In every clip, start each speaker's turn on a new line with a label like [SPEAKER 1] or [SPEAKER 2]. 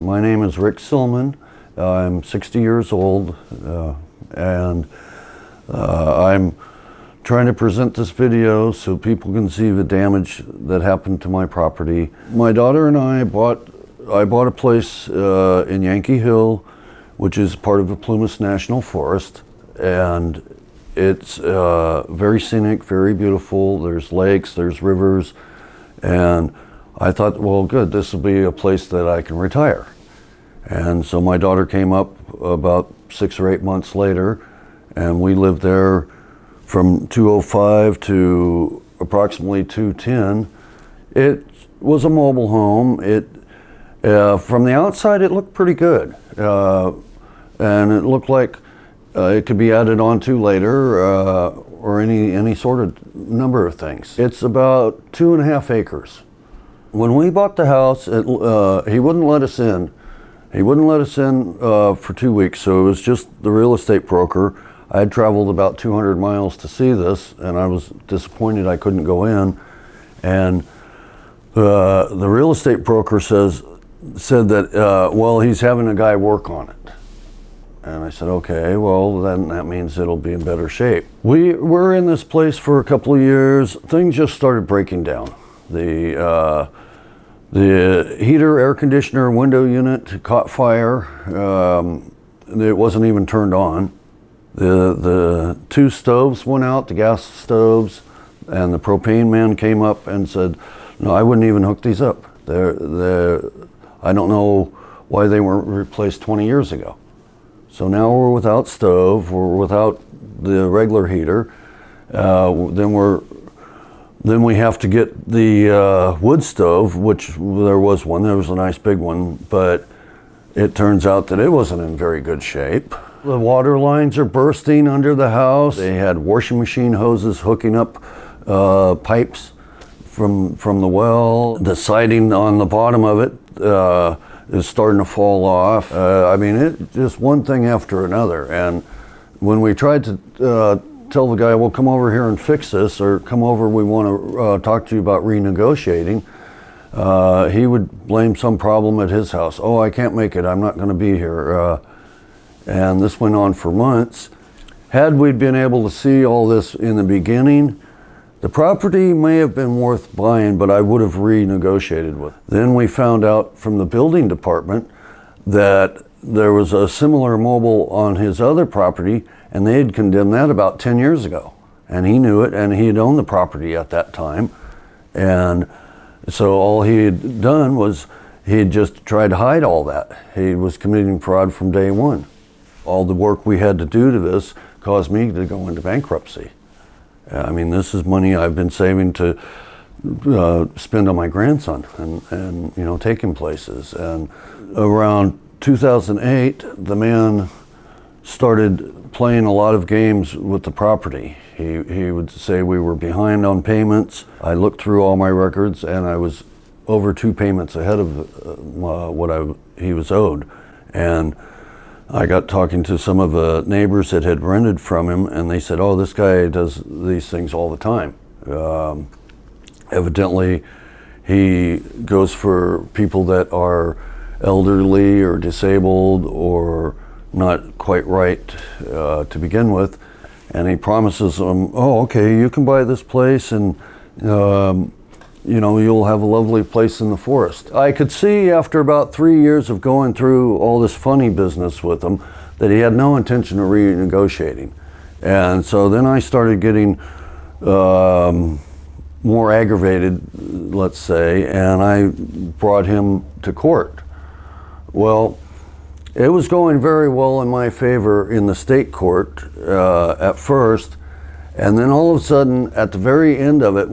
[SPEAKER 1] My name is Rick Silman. I'm 60 years old, and I'm trying to present this video so people can see the damage that happened to my property. My daughter and I bought a place in Yankee Hill, which is part of the Plumas National Forest, and it's very scenic, very beautiful. There's lakes, there's rivers, and I thought, well, good, this will be a place that I can retire. And so my daughter came up about 6 or 8 months later, and we lived there from 2005 to approximately 2010. It was a mobile home. From the outside, it looked pretty good. And it looked like it could be added on to later, or any sort of number of things. It's about 2.5 acres. When we bought the house, he wouldn't let us in. He wouldn't let us in for 2 weeks, so it was just the real estate broker. I had traveled about 200 miles to see this, and I was disappointed I couldn't go in. And the real estate broker said that, well, he's having a guy work on it. And I said, okay, well, then that means it'll be in better shape. We were in this place for a couple of years. Things just started breaking down. The heater, air conditioner, window unit caught fire. It wasn't even turned on. The 2 stoves went out, the gas stoves, and the propane man came up and said, no, I wouldn't even hook these up. I don't know why they weren't replaced 20 years ago. So now we're without stove, we're without the regular heater. Then we have to get the wood stove, which there was a nice big one, but it turns out that it wasn't in very good shape. The water lines are bursting under the house. They had washing machine hoses hooking up pipes from the well. The siding on the bottom of it is starting to fall off. I mean, it just one thing after another. And when we tried to tell the guy, well, come over here and fix this, or come over, we want to talk to you about renegotiating, he would blame some problem at his house. Oh, I can't make it, I'm not going to be here. And this went on for months. Had we been able to see all this in the beginning, the property may have been worth buying, but I would have renegotiated with. Then we found out from the building department that there was a similar mobile on his other property, and they had condemned that about 10 years ago. And he knew it, and he had owned the property at that time. And so all he had done was he had just tried to hide all that. He was committing fraud from day one. All the work we had to do to this caused me to go into bankruptcy. I mean, this is money I've been saving to spend on my grandson and take him places. And around 2008, the man started playing a lot of games with the property. He would say we were behind on payments. I looked through all my records, and I was over 2 payments ahead of what he was owed. And I got talking to some of the neighbors that had rented from him, and they said, oh, this guy does these things all the time. Evidently, he goes for people that are elderly or disabled or not quite right to begin with, and he promises them, oh, okay, you can buy this place, and you'll have a lovely place in the forest. I could see after about 3 years of going through all this funny business with him that he had no intention of renegotiating. And so then I started getting more aggravated, let's say, and I brought him to court. Well, it was going very well in my favor in the state court at first, and then all of a sudden, at the very end of it,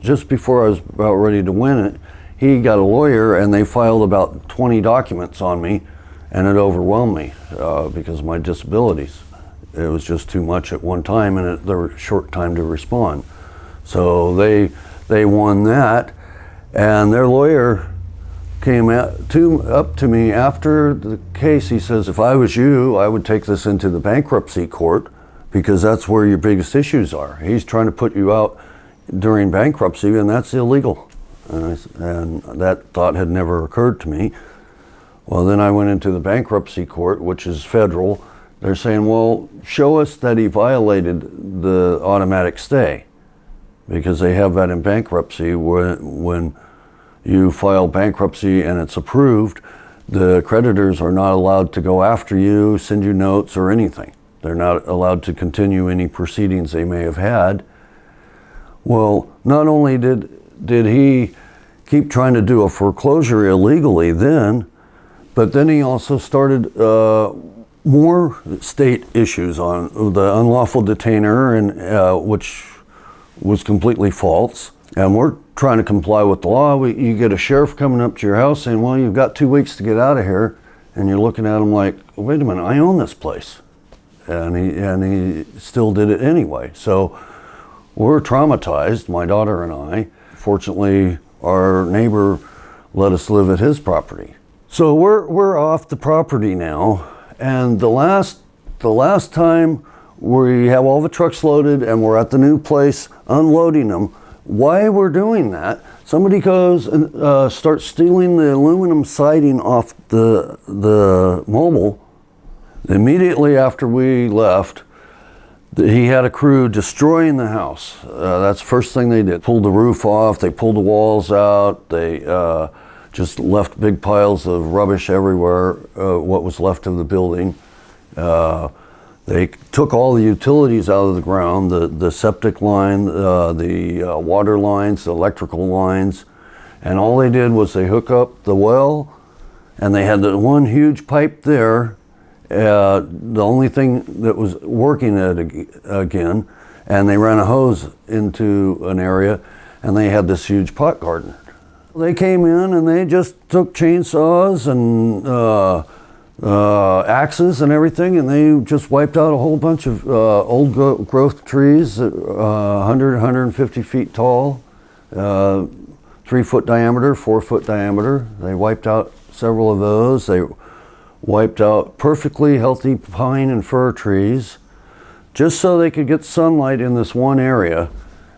[SPEAKER 1] just before I was about ready to win it, he got a lawyer, and they filed about 20 documents on me, and it overwhelmed me because of my disabilities. It was just too much at one time, and there was a short time to respond. So they won that, and their lawyer came up to me after the case. He says, if I was you, I would take this into the bankruptcy court, because that's where your biggest issues are. He's trying to put you out during bankruptcy, and that's illegal. And that thought had never occurred to me. Well, then I went into the bankruptcy court, which is federal. They're saying, well, show us that he violated the automatic stay, because they have that in bankruptcy. When you file bankruptcy and it's approved, the creditors are not allowed to go after you, send you notes or anything. They're not allowed to continue any proceedings they may have had. Well, not only did he keep trying to do a foreclosure illegally then, but then he also started more state issues on the unlawful detainer, and which was completely false. And we're trying to comply with the law. You get a sheriff coming up to your house saying, well, you've got 2 weeks to get out of here. And you're looking at him like, wait a minute, I own this place. And he still did it anyway. So we're traumatized, my daughter and I. Fortunately, our neighbor let us live at his property. So we're off the property now. And the last time we have all the trucks loaded and we're at the new place unloading them, why we're doing that, somebody goes and starts stealing the aluminum siding off the mobile. Immediately after we left, he had a crew destroying the house. That's the first thing they did. Pulled the roof off, they pulled the walls out, they just left big piles of rubbish everywhere, what was left of the building. They took all the utilities out of the ground, the septic line, the water lines, the electrical lines, and all they did was they hook up the well, and they had the one huge pipe there, the only thing that was working again, and they ran a hose into an area, and they had this huge pot garden. They came in and they just took chainsaws and axes and everything, and they just wiped out a whole bunch of old growth trees, 100, 150 feet tall, 3 foot diameter, 4 foot diameter. They wiped out several of those. They wiped out perfectly healthy pine and fir trees just so they could get sunlight in this one area.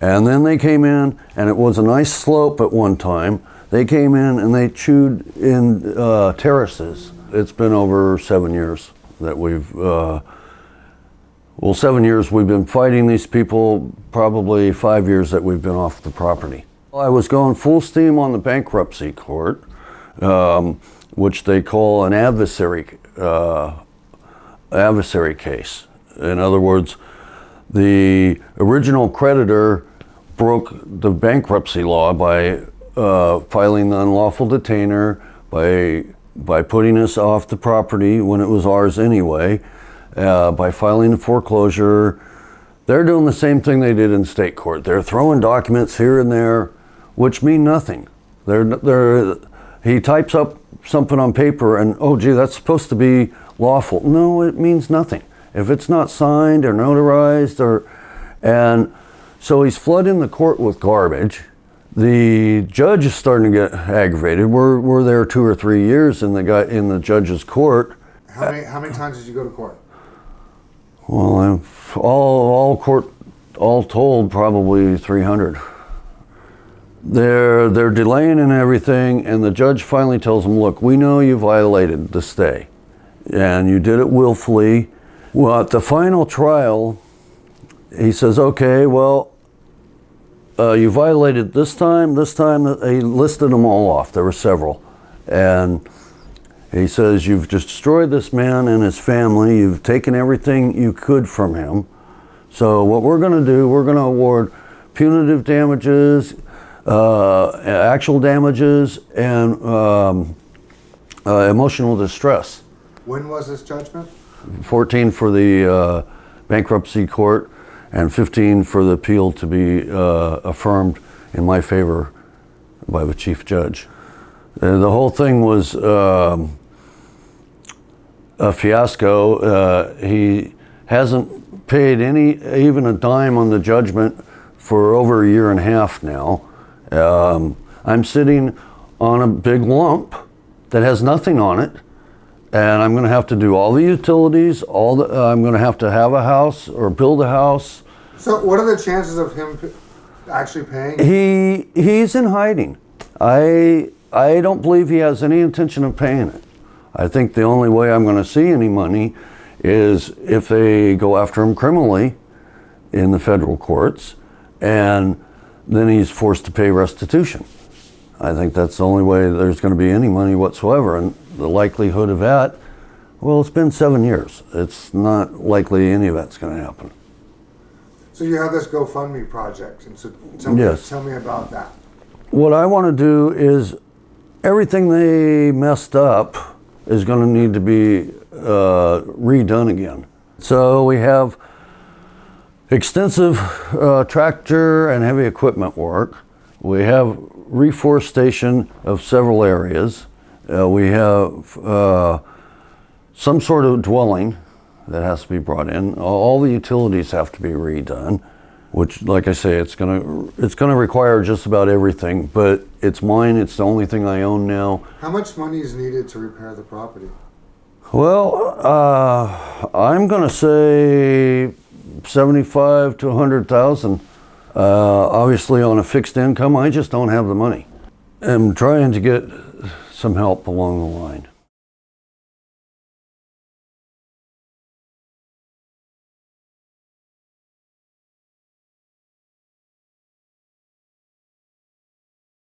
[SPEAKER 1] And then they came in, and it was a nice slope at one time. They came in and they chewed in terraces. It's been over 7 years that we've, 7 years we've been fighting these people, probably 5 years that we've been off the property. I was going full steam on the bankruptcy court, which they call an adversary case. In other words, the original creditor broke the bankruptcy law by filing the unlawful detainer, by putting us off the property when it was ours anyway, by filing a foreclosure. They're doing the same thing they did in state court. They're throwing documents here and there, which mean nothing. He types up something on paper and, oh gee, that's supposed to be lawful. No, it means nothing. If it's not signed or notarized, and so he's flooding the court with garbage. The judge is starting to get aggravated. We're there 2 or 3 years in the judge's court.
[SPEAKER 2] How many times did you go to court?
[SPEAKER 1] Well, all told, probably 300. They're delaying and everything, and the judge finally tells them, look, we know you violated the stay, and you did it willfully. Well, at the final trial, he says, okay, well, you violated this time. He listed them all off. There were several. And he says, you've destroyed this man and his family. You've taken everything you could from him. So what we're going to do, we're going to award punitive damages, actual damages, and emotional distress.
[SPEAKER 2] When was this judgment?
[SPEAKER 1] 14 for the bankruptcy court, and 15 for the appeal to be affirmed in my favor by the chief judge. The whole thing was a fiasco. He hasn't paid even a dime on the judgment for over a year and a half now. I'm sitting on a big lump that has nothing on it, and I'm going to have to do all the utilities. I'm going to have a house or build a house.
[SPEAKER 2] So, what are the chances of him actually paying?
[SPEAKER 1] He's in hiding. I don't believe he has any intention of paying it. I think the only way I'm going to see any money is if they go after him criminally in the federal courts, and then he's forced to pay restitution. I think that's the only way there's going to be any money whatsoever, and the likelihood of that, well, it's been 7 years. It's not likely any of that's going to happen.
[SPEAKER 2] So you have this GoFundMe project, and so
[SPEAKER 1] Yes.
[SPEAKER 2] tell me about that.
[SPEAKER 1] What I want to do is everything they messed up is going to need to be redone again. So we have extensive tractor and heavy equipment work. We have reforestation of several areas. We have some sort of dwelling that has to be brought in. All the utilities have to be redone, which, like I say, it's gonna require just about everything, but it's mine. It's the only thing I own now.
[SPEAKER 2] How much money is needed to repair the property?
[SPEAKER 1] Well, I'm gonna say 75 to 100,000. Obviously, on a fixed income, I just don't have the money. I'm trying to get some help along the line.